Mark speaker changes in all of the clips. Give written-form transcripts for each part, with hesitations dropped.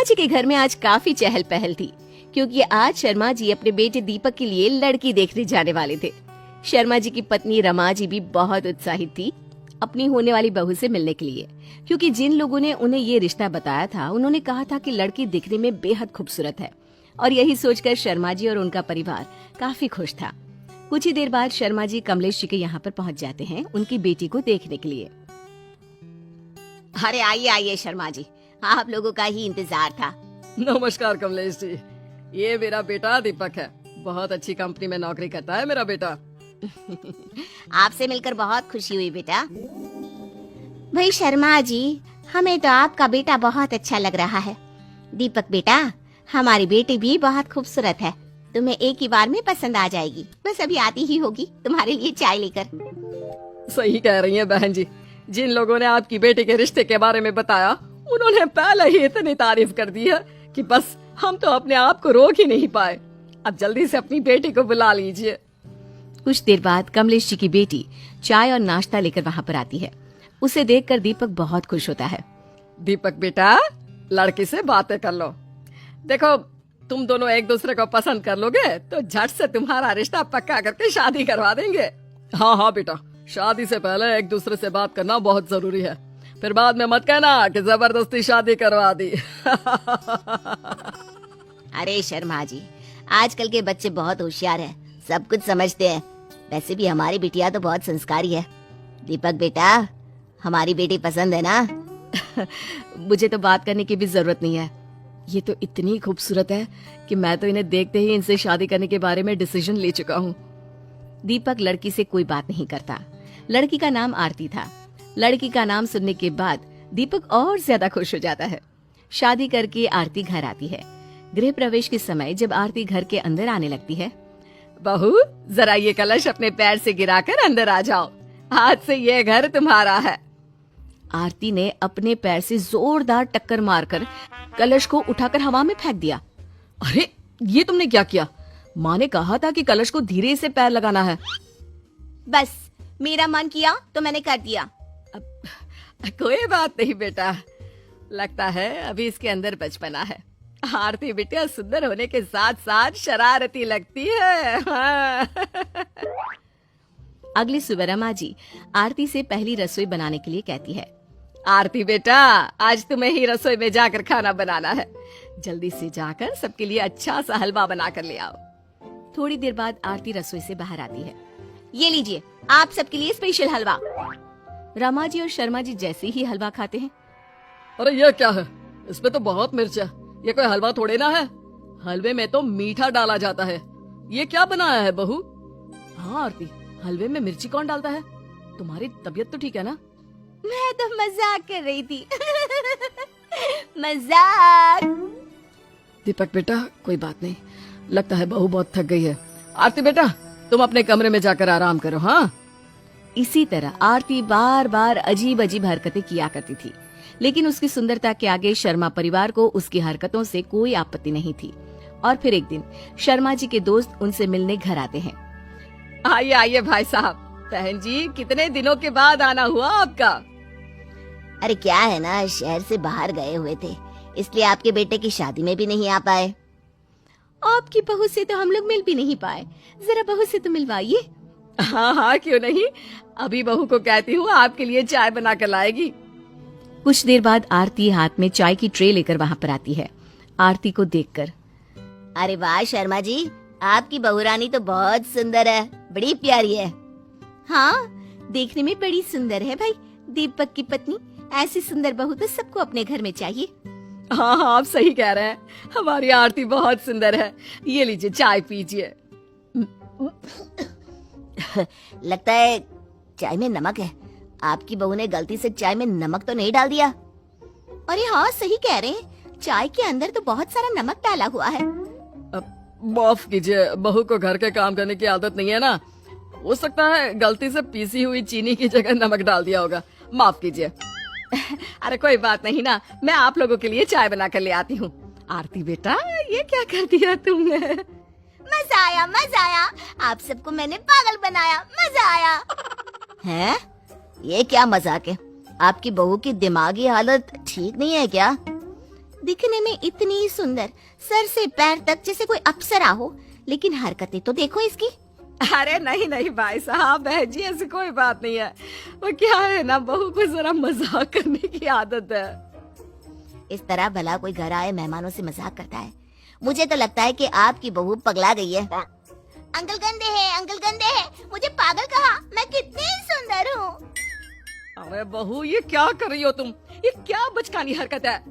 Speaker 1: शर्मा जी के घर में आज काफी चहल पहल थी, क्योंकि आज शर्मा जी अपने बेटे दीपक के लिए लड़की देखने जाने वाले थे। शर्मा जी की पत्नी रमा जी भी बहुत उत्साहित थी अपनी होने वाली बहू से मिलने के लिए, क्योंकि जिन लोगों ने उन्हें ये रिश्ता बताया था उन्होंने कहा था कि लड़की दिखने में बेहद खूबसूरत है, और यही सोचकर शर्मा जी और उनका परिवार काफी खुश था। कुछ ही देर बाद शर्मा जी कमलेश जी के यहाँ पर पहुँच जाते हैं उनकी बेटी को देखने के लिए।
Speaker 2: अरे आइए आइए शर्मा जी, आप लोगों का ही इंतजार था।
Speaker 3: नमस्कार कमलेश जी, ये मेरा बेटा दीपक है। बहुत अच्छी कंपनी में नौकरी करता है मेरा बेटा।
Speaker 2: आपसे मिलकर बहुत खुशी हुई बेटा। भाई शर्मा जी, हमें तो आपका बेटा बहुत अच्छा लग रहा है। दीपक बेटा, हमारी बेटी भी बहुत खूबसूरत है, तुम्हें एक ही बार में पसंद आ जाएगी। बस अभी आती ही होगी तुम्हारे लिए चाय लेकर।
Speaker 3: सही कह रही हैं बहन जी, जिन लोगों ने आपकी बेटी के रिश्ते के बारे में बताया उन्होंने पहले ही इतनी तारीफ कर दी है कि बस हम तो अपने आप को रोक ही नहीं पाए। अब जल्दी से अपनी बेटी को बुला लीजिए।
Speaker 1: कुछ देर बाद कमलेश जी की बेटी चाय और नाश्ता लेकर वहाँ पर आती है। उसे देखकर दीपक बहुत खुश होता है।
Speaker 3: दीपक बेटा, लड़की से बातें कर लो। देखो, तुम दोनों एक दूसरे को पसंद कर लोगे तो झट से तुम्हारा रिश्ता पक्का करके शादी करवा देंगे। हाँ हाँ बेटा, शादी से पहले एक दूसरे से बात करना बहुत जरूरी है, फिर बाद में मत कहना कि जबरदस्ती शादी करवा दी।
Speaker 2: अरे शर्मा जी, आजकल के बच्चे बहुत होशियार हैं, सब कुछ समझते हैं। वैसे भी हमारी बिटिया तो बहुत संस्कारी है। दीपक बेटा, हमारी बेटी पसंद है ना?
Speaker 1: मुझे तो बात करने की भी जरूरत नहीं है। ये तो इतनी खूबसूरत है कि मैं तो इन्हें देखते ही इनसे शादी करने के बारे में डिसीजन ले चुका हूँ। दीपक लड़की से कोई बात नहीं करता। लड़की का नाम आरती था। लड़की का नाम सुनने के बाद दीपक और ज्यादा खुश हो जाता है। शादी करके आरती घर आती है। गृह प्रवेश के समय जब आरती घर के अंदर आने लगती है,
Speaker 3: बहू, जरा ये कलश अपने पैर से गिराकर अंदर आ जाओ, आज से ये घर तुम्हारा है।
Speaker 1: आरती ने अपने पैर से जोरदार टक्कर मारकर कलश को उठाकर हवा में फेंक दिया।
Speaker 3: अरे, ये तुमने क्या किया? माँ ने कहा था कि कलश को धीरे से पैर लगाना है।
Speaker 2: बस मेरा मन किया तो मैंने कर दिया।
Speaker 3: कोई बात नहीं बेटा, लगता है अभी इसके अंदर बचपना है। आरती बिटिया सुंदर होने के साथ साथ शरारती लगती है। हाँ।
Speaker 1: अगली सुबह रमा जी आरती से पहली रसोई बनाने के लिए कहती है।
Speaker 3: आरती बेटा, आज तुम्हें ही रसोई में जाकर खाना बनाना है। जल्दी से जाकर सबके लिए अच्छा सा हलवा बना कर ले आओ।
Speaker 1: थोड़ी देर बाद आरती रसोई से बाहर आती है।
Speaker 2: ये लीजिए, आप सबके लिए स्पेशल हलवा।
Speaker 1: रमा जी और शर्मा जी जैसे ही हलवा खाते हैं,
Speaker 3: अरे ये क्या है? इसमें तो बहुत मिर्च है। ये कोई हलवा थोड़े ना है। हलवे में तो मीठा डाला जाता है। ये क्या बनाया है बहू? हाँ आरती, हलवे में मिर्ची कौन डालता है? तुम्हारी तबीयत तो ठीक है ना?
Speaker 2: मैं तो मजाक कर रही थी। मजाक।
Speaker 3: दीपक बेटा, कोई बात नहीं, लगता है बहू बहुत थक गई है। आरती बेटा, तुम अपने कमरे में जाकर आराम करो। हाँ।
Speaker 1: इसी तरह आरती बार बार अजीब अजीब हरकतें किया करती थी, लेकिन उसकी सुंदरता के आगे शर्मा परिवार को उसकी हरकतों से कोई आपत्ति नहीं थी। और फिर एक दिन शर्मा जी के दोस्त उनसे मिलने घर आते हैं।
Speaker 3: आइए आइए भाई साहब। बहन जी, कितने दिनों के बाद आना हुआ आपका?
Speaker 2: अरे क्या है ना, शहर से बाहर गए हुए थे, इसलिए आपके बेटे की शादी में भी नहीं आ पाए।
Speaker 1: आपकी बहू से तो हम लोग मिल भी नहीं पाए, जरा बहू से तो मिलवाइए।
Speaker 3: हाँ हाँ, क्यों नहीं, अभी बहू को कहती हूँ आपके लिए चाय बना कर लाएगी।
Speaker 1: कुछ देर बाद आरती हाथ में चाय की ट्रे लेकर वहाँ पर आती है। आरती को देखकर,
Speaker 2: अरे वाह शर्मा जी, आपकी बहुरानी तो बहुत सुंदर है, बड़ी प्यारी है।
Speaker 1: हाँ, देखने में बड़ी सुंदर है भाई। दीपक की पत्नी ऐसी सुंदर बहू तो सबको अपने घर में चाहिए।
Speaker 3: हाँ हाँ, आप सही कह रहे हैं, हमारी आरती बहुत सुंदर है। ये लीजिए, चाय पीजिए।
Speaker 2: लगता है चाय में नमक है। आपकी बहू ने गलती से चाय में नमक तो नहीं डाल दिया?
Speaker 1: अरे हाँ, सही कह रहे हैं, चाय के अंदर तो बहुत सारा नमक डाला हुआ है।
Speaker 3: माफ कीजिए, बहू को घर के काम करने की आदत नहीं है ना, हो सकता है गलती से पीसी हुई चीनी की जगह नमक डाल दिया होगा, माफ कीजिए। अरे कोई बात नहीं ना, मैं आप लोगों के लिए चाय बना कर ले आती हूँ। आरती बेटा, ये क्या कर दिया तुमने?
Speaker 2: मजा आया, मजा आया, आप सबको मैंने पागल बनाया, मजा आया। हैं? ये क्या मजाक है? आपकी बहू की दिमागी हालत ठीक नहीं है क्या? दिखने में इतनी सुंदर, सर से पैर तक जैसे कोई अप्सरा हो, लेकिन हरकतें तो देखो इसकी।
Speaker 3: अरे नहीं नहीं भाई साहब, बहन जी ऐसी कोई बात नहीं है। वो क्या है ना, बहू को जरा मजाक करने की आदत है।
Speaker 2: इस तरह भला कोई घर आए मेहमानों से मजाक करता है? मुझे तो लगता है कि आपकी बहू पगला गई है। अंकल गंदे हैं, अंकल गंदे हैं, मुझे पागल कहा, मैं कितनी सुंदर हूँ।
Speaker 3: अरे बहू ये क्या कर रही हो तुम? ये क्या बचकानी हरकत है?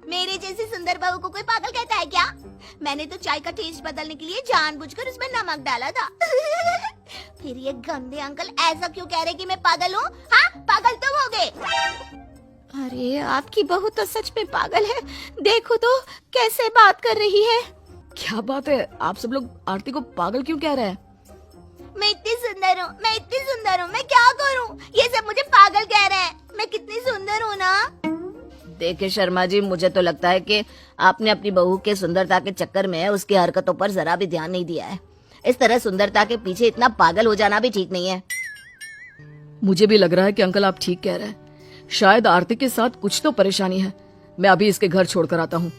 Speaker 2: मेरे जैसी सुंदर बहू को कोई पागल कहता है क्या? मैंने तो चाय का टेस्ट बदलने के लिए जानबूझकर उसमें नमक डाला था। फिर ये गंदे अंकल ऐसा क्यों कह रहे कि मैं पागल हूँ? हाँ, पागल तुम हो गए। अरे आपकी बहू तो सच में पागल है, देखो तो कैसे बात कर रही है।
Speaker 3: क्या बात है, आप सब लोग आरती को पागल क्यों कह रहे हैं?
Speaker 2: मैं इतनी सुंदर हूँ, मैं इतनी सुंदर हूँ, मैं क्या करूँ? ये सब मुझे पागल कह रहे हैं। मैं कितनी सुंदर हूँ ना।
Speaker 1: देखिए शर्मा जी, मुझे तो लगता है कि आपने अपनी बहू के सुंदरता के चक्कर में उसकी हरकतों पर जरा भी ध्यान नहीं दिया है। इस तरह सुंदरता के पीछे इतना पागल हो जाना भी ठीक नहीं है।
Speaker 3: मुझे भी लग रहा है कि अंकल आप ठीक कह रहे हैं। शायद आरती के साथ कुछ तो परेशानी है। मैं अभी इसके घर छोड़कर आता हूँ।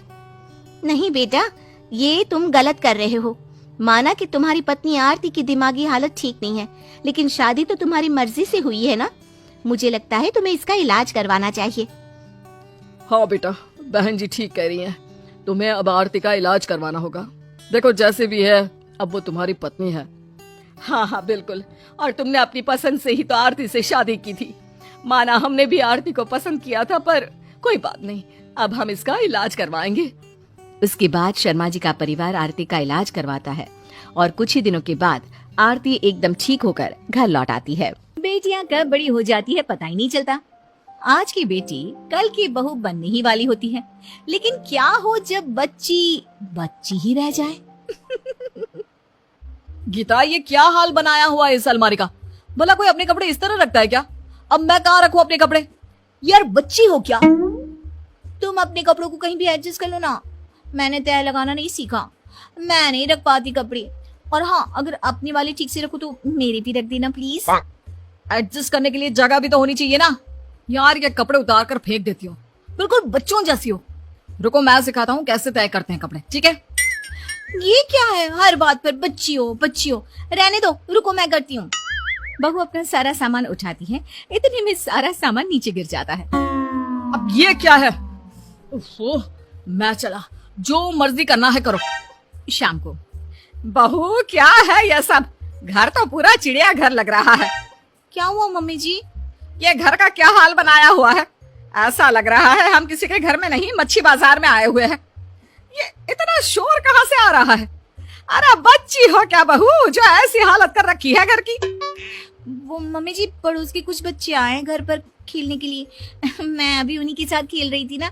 Speaker 2: नहीं बेटा, ये तुम गलत कर रहे हो। माना कि तुम्हारी पत्नी आरती की दिमागी हालत ठीक नहीं है, लेकिन शादी तो तुम्हारी मर्जी से हुई है ना। मुझे लगता है तुम्हें इसका इलाज करवाना चाहिए।
Speaker 3: हाँ बेटा, बहन जी ठीक कह रही हैं। तुम्हें अब आरती का इलाज करवाना होगा। देखो जैसे भी है, अब वो तुम्हारी पत्नी है। हाँ हाँ बिल्कुल, और तुमने अपनी पसंद से ही तो आरती से शादी की थी। माना हमने भी आरती को पसंद किया था, पर कोई बात नहीं, अब हम इसका इलाज करवाएंगे।
Speaker 1: उसके बाद शर्मा जी का परिवार आरती का इलाज करवाता है और कुछ ही दिनों के बाद आरती एकदम ठीक होकर घर लौट आती है। बेटियां कब बड़ी हो जाती है पता ही नहीं चलता। आज की बेटी कल की बहू बनने ही वाली होती है, लेकिन क्या हो जब बच्ची बच्ची ही रह जाए।
Speaker 3: गीता, ये क्या हाल बनाया हुआ है इस अलमारी का? भला कोई अपने कपड़े इस तरह रखता है क्या? अब मैं कहाँ रखूं अपने कपड़े?
Speaker 2: यार बच्ची हो क्या तुम? अपने कपड़ों को कहीं भी एडजस्ट कर लो ना। मैंने तय लगाना नहीं सीखा, मैं नहीं रख पाती कपड़े। और हाँ, अगर अपनी वाली ठीक से रखो तो मेरे भी रख देना प्लीज।
Speaker 3: एडजस्ट करने के लिए जगह भी तो होनी चाहिए ना। यार ये कपड़े उतार कर फेंक देती हो, बिल्कुल बच्चों जैसी हो। रुको मैं सिखाता हूँ कैसे तय करते हैं कपड़े, ठीक है?
Speaker 2: ये क्या है, हर बात पर बच्ची हो बच्ची हो। रहने दो, रुको मैं करती हूँ।
Speaker 1: बहू अपना सारा सामान उठाती है, इतने में सारा सामान नीचे गिर जाता है।
Speaker 3: अब ये क्या है? उफ़ो, मैं चला, जो मर्जी करना है करो।
Speaker 1: शाम को
Speaker 3: बहू क्या है ये सब? घर तो पूरा चिड़िया घर लग रहा है।
Speaker 2: क्या हुआ मम्मी जी?
Speaker 3: ये घर का क्या हाल बनाया हुआ है? ऐसा लग रहा है हम किसी के घर में नहीं, मच्छी बाजार में आए हुए हैं। ये इतना शोर कहाँ से आ रहा है? अरे बच्ची हो क्या बहू, जो ऐसी हालत कर रखी है घर की?
Speaker 2: वो मम्मी जी, पड़ोस के कुछ बच्चे आए घर पर खेलने के लिए। मैं अभी उन्हीं के साथ खेल रही थी ना।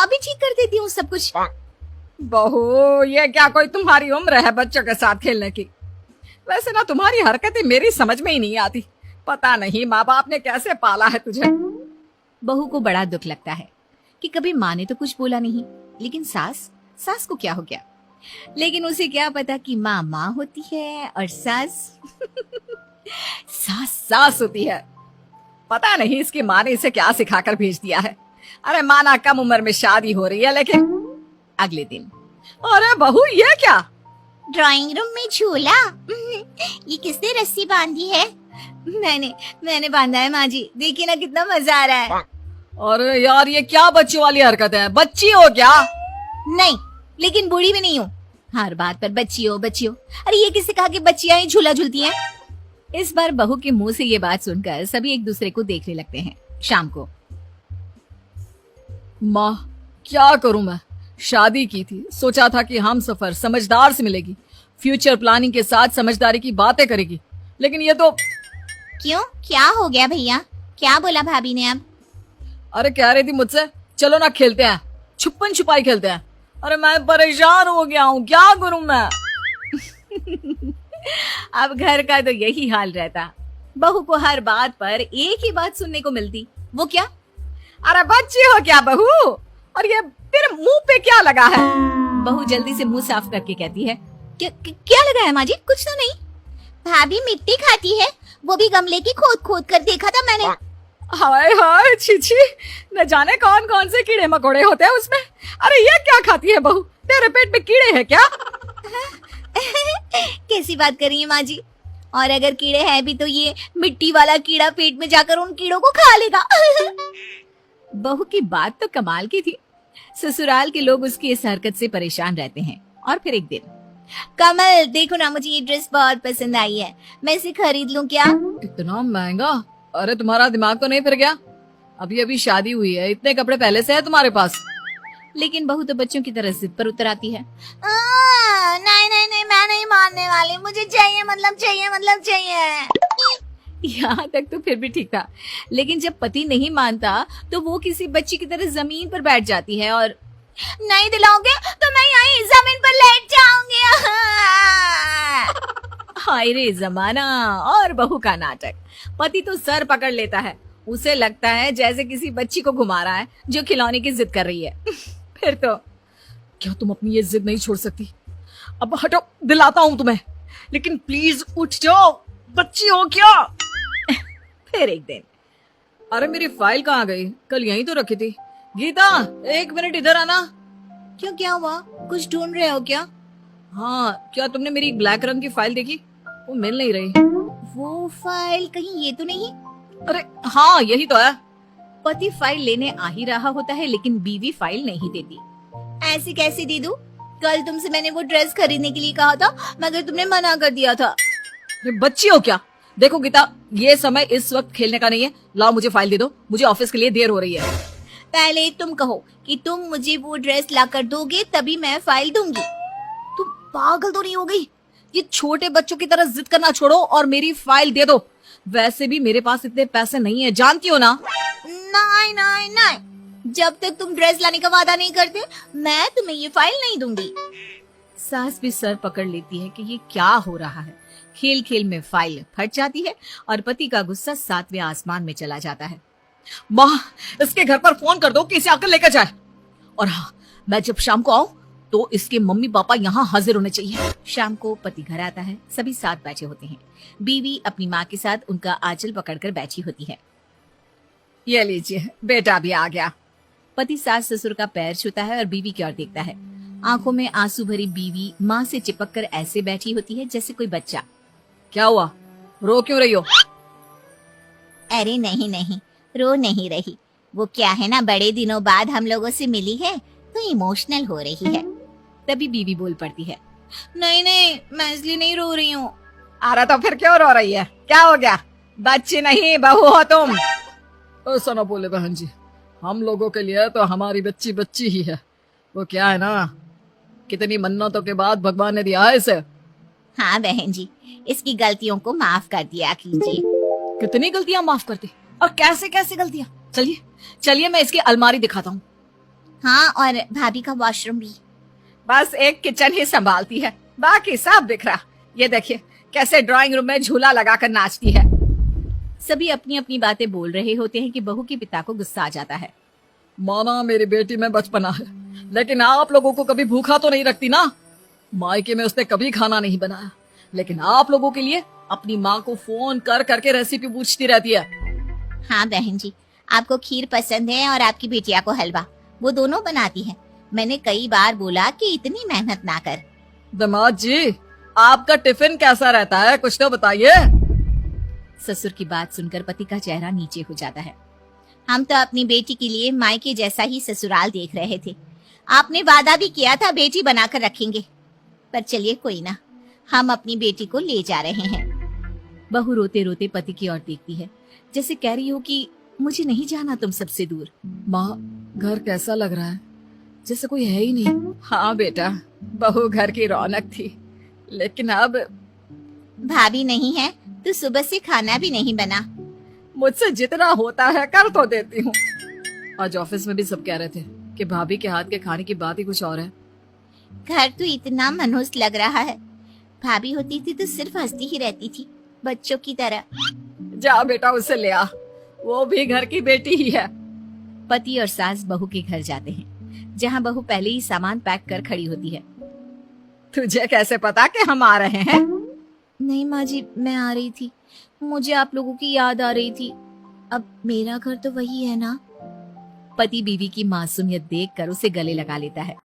Speaker 2: अभी ठीक कर देती हूँ सब कुछ।
Speaker 3: बहू ये क्या कोई तुम्हारी उम्र है बच्चों के साथ खेलने की? वैसे ना तुम्हारी हरकतें मेरी समझ में ही नहीं आती। पता नहीं माँ बाप ने कैसे पाला है तुझे।
Speaker 1: बहू को बड़ा दुख लगता है कि कभी माँ ने तो कुछ बोला नहीं, लेकिन सास को क्या हो गया। लेकिन उसे क्या पता कि माँ माँ होती है और सास
Speaker 3: सास होती है। पता नहीं इसकी माँ ने इसे क्या सिखाकर भेज दिया है। अरे माना कम उम्र में शादी हो रही है, लेकिन
Speaker 1: अगले दिन
Speaker 3: अरे बहू ये क्या?
Speaker 2: ड्राइंग रूम में झूला। ये किसने रस्सी बांधी है? मैंने बांधा है माँ जी, देखिए ना कितना मजा आ रहा है।
Speaker 3: अरे यार ये क्या बच्चों वाली हरकत है? बच्ची हो क्या?
Speaker 2: नहीं, लेकिन बूढ़ी भी नहीं हूँ। हर बात पर बच्ची हो बच्ची हो। अरे ये किसने कहा कि बच्चियां ही झूला झूलती हैं?
Speaker 1: इस बार बहू के मुंह से ये बात सुनकर सभी एक दूसरे को देखने लगते हैं। शाम को
Speaker 3: माँ क्या करूं मैं? शादी की थी, सोचा था कि हम सफर समझदार से मिलेगी, फ्यूचर प्लानिंग के साथ समझदारी की बातें करेगी, लेकिन ये तो।
Speaker 2: क्यों, क्या हो गया भैया? क्या बोला भाभी ने अब?
Speaker 3: अरे कह रही थी मुझसे चलो ना खेलते हैं, छुपन छुपाई खेलते हैं। अरे मैं परेशान हो गया हूँ, क्या करूं मैं?
Speaker 1: अब घर का तो यही हाल रहता। बहू को हर बात पर एक ही बात सुनने को मिलती। वो क्या?
Speaker 3: अरे बच्ची हो क्या बहू? और ये तेरे मुंह पे क्या लगा है?
Speaker 1: बहू जल्दी से मुंह साफ करके कहती है,
Speaker 2: क्या लगा है माँ जी? कुछ तो नहीं। भाभी मिट्टी खाती है, वो भी गमले की खोद खोद कर देखा था मैंने।
Speaker 3: हाय हाय छी, न जाने कौन कौन से कीड़े मकोड़े होते हैं उसमें। अरे ये क्या खाती है बहू, तेरे पेट में कीड़े हैं क्या?
Speaker 2: कैसी बात कर रही है माँ जी? और अगर कीड़े हैं भी तो ये मिट्टी वाला कीड़ा पेट में जाकर उन कीड़ों को खा लेगा।
Speaker 1: बहू की बात तो कमाल की थी। ससुराल के लोग उसकी इस हरकत से परेशान रहते हैं। और फिर एक दिन,
Speaker 2: कमल देखो ना, मुझे ये ड्रेस बहुत पसंद आई है, मैं इसे खरीद लूं क्या?
Speaker 3: इतना महंगा? अरे तुम्हारा दिमाग तो नहीं फिर गया? अभी अभी शादी हुई है, इतने कपड़े पहले से है तुम्हारे पास?
Speaker 1: लेकिन बहू तो बच्चों की तरह जिद पर उतर आती है।
Speaker 2: नहीं नहीं नहीं, मैं नहीं मानने वाली, मुझे चाहिए मतलब चाहिए मतलब चाहिए।
Speaker 1: यहाँ तक तो फिर भी ठीक था, लेकिन जब पति नहीं मानता तो वो किसी बच्ची की तरह जमीन पर बैठ जाती है और
Speaker 2: नहीं दिलाओगे तो मैं यहीं जमीन पर लेट जाऊंगी।
Speaker 1: हाय रे जमाना और बहू का नाटक। पति तो सर पकड़ लेता है, उसे लगता है जैसे किसी बच्ची को घुमा रहा है जो खिलौने की जिद कर रही है। फिर तो
Speaker 3: क्या तुम अपनी ये जिद नहीं छोड़ सकती? अब हटो, दिलाता हूँ तुम्हें, लेकिन प्लीज उठ जाओ, बच्ची हो क्या?
Speaker 1: फिर एक दिन,
Speaker 3: अरे मेरी फाइल कहाँ गई? कल यहीं तो रखी थी। गीता, एक मिनट इधर आना।
Speaker 2: क्यों, क्या हुआ? कुछ ढूंढ रहे हो क्या?
Speaker 3: हाँ, क्या तुमने मेरी ब्लैक रंग की फाइल देखी? वो मिल नहीं रही।
Speaker 2: वो फाइल कहीं ये तो नहीं?
Speaker 3: अरे हाँ, यही तो है।
Speaker 1: पति फाइल लेने आ ही रहा होता है लेकिन बीवी फाइल नहीं देती।
Speaker 2: ऐसे कैसे दे दूं? कल तुमसे मैंने वो ड्रेस खरीदने के लिए कहा था मगर तुमने मना कर दिया था।
Speaker 3: अरे बच्ची हो क्या? देखो गीता, ये समय इस वक्त खेलने का नहीं है। लाओ मुझे फाइल दे दो, मुझे ऑफिस के लिए देर हो रही है।
Speaker 2: पहले तुम कहो कि तुम मुझे वो ड्रेस लाकर दोगे तभी मैं फाइल दूंगी।
Speaker 3: तुम पागल तो नहीं हो गई? ये छोटे बच्चों की तरह जिद करना छोड़ो और मेरी फाइल दे दो। वैसे भी मेरे पास इतने पैसे नहीं है, जानती हो ना?
Speaker 2: नहीं नहीं नहीं, जब तक तुम ड्रेस लाने का वादा नहीं करते मैं तुम्हें ये फाइल नहीं दूंगी।
Speaker 1: सास भी सर पकड़ लेती है कि ये क्या हो रहा है। खेल खेल में फाइल फट जाती है और पति का गुस्सा 7वें आसमान में चला जाता है।
Speaker 3: माँ, इसके घर पर फोन कर दो कि इसे आकर लेकर जाए। और हाँ, मैं जब शाम को आऊं तो इसके मम्मी पापा यहाँ हाजिर होने चाहिए।
Speaker 1: शाम को पति घर आता है, सभी साथ बैठे होते हैं। बीवी अपनी माँ के साथ उनका आंचल पकड़कर बैठी होती है।
Speaker 3: ये लीजिए, बेटा भी आ गया।
Speaker 1: पति सास ससुर का पैर छूता है और बीवी की ओर देखता है। आंखों में आंसू भरी बीवी माँ से चिपक कर ऐसे बैठी होती है जैसे कोई बच्चा।
Speaker 3: क्या हुआ, रो क्यों रही हो?
Speaker 2: अरे नहीं नहीं, रो नहीं रही। वो क्या है ना, बड़े दिनों बाद हम लोगों से मिली है तो इमोशनल हो रही है।
Speaker 1: तभी बीवी बोल पड़ती है।
Speaker 2: नहीं नहीं, मैं इसलिए नहीं रो रही हूँ।
Speaker 3: अरे तो फिर क्यों रो रही है? क्या हो गया? बच्ची नहीं बहू हो तुम। ऐसा ना बोले बहन जी, हम लोगों के लिए तो हमारी बच्ची बच्ची ही है। वो क्या है ना, कितनी मन्नतों के बाद भगवान ने दिया है इसे।
Speaker 2: हाँ बहन जी, इसकी गलतियों को माफ कर दिया कीजिए।
Speaker 3: कितनी गलतियां माफ करती, और कैसे कैसे गलतियां? चलिए चलिए, मैं इसकी अलमारी दिखाता हूँ।
Speaker 2: हाँ, और भाभी का वॉशरूम भी।
Speaker 3: बस एक किचन ही संभालती है, बाकी सब दिख रहा। ये देखिए कैसे ड्राइंग रूम में झूला लगाकर नाचती है।
Speaker 1: सभी अपनी अपनी बातें बोल रहे होते हैं कि बहू के पिता को गुस्सा आ जाता है।
Speaker 3: माना मेरी बेटी में बचपना है, लेकिन आप लोगों को कभी भूखा तो नहीं रखती ना। मायके में उसने कभी खाना नहीं बनाया, लेकिन आप लोगों के लिए अपनी माँ को फोन कर करके रेसिपी पूछती रहती है।
Speaker 2: हाँ बहन जी, आपको खीर पसंद है और आपकी बेटिया को हलवा, वो दोनों बनाती है। मैंने कई बार बोला कि इतनी मेहनत ना कर।
Speaker 3: दामाद जी, आपका टिफिन कैसा रहता है, कुछ तो बताइए।
Speaker 1: ससुर की बात सुनकर पति का चेहरा नीचे हो जाता है।
Speaker 2: हम तो अपनी बेटी के लिए मायके जैसा ही ससुराल देख रहे थे। आपने वादा भी किया था बेटी बनाकर रखेंगे, पर चलिए कोई ना, हम अपनी बेटी को ले जा रहे हैं।
Speaker 1: बहू रोते रोते पति की ओर देखती है, जैसे कह रही हो कि मुझे नहीं जाना तुम सबसे दूर।
Speaker 3: माँ, घर कैसा लग रहा है? जैसे कोई है ही नहीं। हाँ बेटा, बहू घर की रौनक थी, लेकिन अब
Speaker 2: भाभी नहीं है तो सुबह से खाना भी नहीं बना।
Speaker 3: मुझसे जितना होता है कर तो देती हूँ। आज ऑफिस में भी सब कह रहे थे कि भाभी के हाथ के खाने की बात ही कुछ और है।
Speaker 2: घर तो इतना मनहूस लग रहा है। भाभी होती थी तो सिर्फ हंसती ही रहती थी, बच्चों की तरह।
Speaker 3: जा बेटा, उसे ले आ, वो भी घर की बेटी ही है।
Speaker 1: पति और सास बहू के घर जाते हैं, जहाँ बहू पहले ही सामान पैक कर खड़ी होती है।
Speaker 3: तुझे कैसे पता कि हम आ रहे हैं?
Speaker 2: नहीं माँ जी, मैं आ रही थी, मुझे आप लोगों की याद आ रही थी।
Speaker 4: अब मेरा घर तो वही है ना।
Speaker 1: पति बीवी की मासूमियत देखकर उसे गले लगा लेता है।